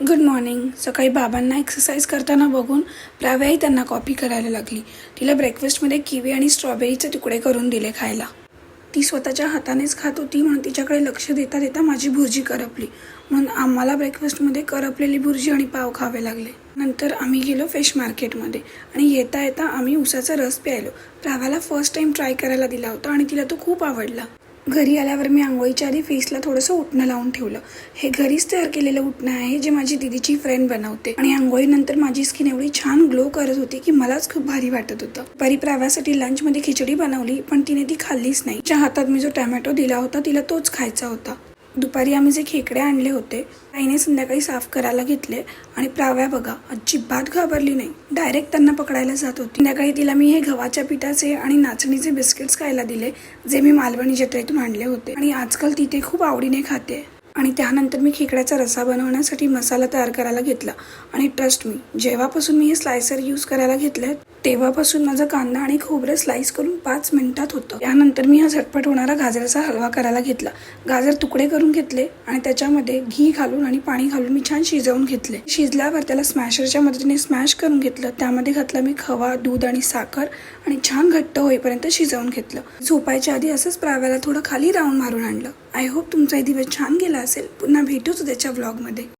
Good morning. सकाळी बाबांना exercise करताना बघून प्राव्याही त्यांना कॉपी करायला लागली. तिला ब्रेकफास्टमध्ये किवी आणि स्ट्रॉबेरीचे तुकडे करून दिले खायला. ती स्वतःच्या हातानेच खात होती म्हणून तिच्याकडे लक्ष देता देता माझी भुर्जी करपली. म्हणून आम्हाला ब्रेकफास्टमध्ये करपलेली भुर्जी आणि पाव खावे लागले. नंतर आम्ही गेलो फिश मार्केटमध्ये आणि येता येता आम्ही उसाचा रस प्यायलो. प्राव्याला फर्स्ट टाईम ट्राय करायला दिला होता आणि तिला तो खूप आवडला. घरी आल्यावर मी आंघोळीच्या आधी फेसला थोडंसं उटणं लावून ठेवलं. हे घरीच तयार केलेलं उटणं आहे जे माझी दीदीची फ्रेंड बनवते आणि आंघोळीनंतर माझी स्किन एवढी छान ग्लो करत होती की मलाच खूप भारी वाटत होतं. दुपारी प्राव्यासाठी लंचमध्ये खिचडी बनवली पण तिने ती खाल्लीच नाही. तिच्या हातात मी जो टोमॅटो दिला होता तिला तोच खायचा होता. दुपारी आम्ही जे खेकडे आणले होते आईने संध्याकाळी साफ करायला घेतले आणि प्राव्या बघा अजिबात घाबरली नाही. डायरेक्ट त्यांना पकडायला जात होती. संध्याकाळी तिला मी हे गव्हाच्या पिठाचे आणि नाचणीचे बिस्किट्स खायला दिले जे मी मालवणी जत्रेतून आणले होते आणि आजकाल ती ते खूप आवडीने खाते. आणि त्यानंतर मी खेकड्याचा रसा बनवण्यासाठी मसाला तयार करायला घेतला आणि ट्रस्ट मी जेव्हापासून मी हे स्लायसर यूज करायला घेतलं तेव्हापासून माझा कांदा आणि खोबरं स्लाइस करून 5 मिनिटात होतं. त्यानंतर मी हा झटपट होणारा गाजराचा हलवा करायला घेतला. गाजर तुकडे करून घेतले आणि त्याच्यामध्ये घी घालून आणि पाणी घालून मी छान शिजवून घेतले. शिजल्यावर त्याला स्मॅशरच्या मदतीने स्मॅश करून घेतलं. त्यामध्ये घातला मी खवा, दूध आणि साखर आणि छान घट्ट होईपर्यंत शिजवून घेतलं. झोपायच्या आधी असंच प्राव्याला थोडं खाली राऊंड मारून आणलं. आय होप तुमचा दिवस छान गेला असेल. पुन्हा भेटूच उद्याच्या व्लॉगमध्ये.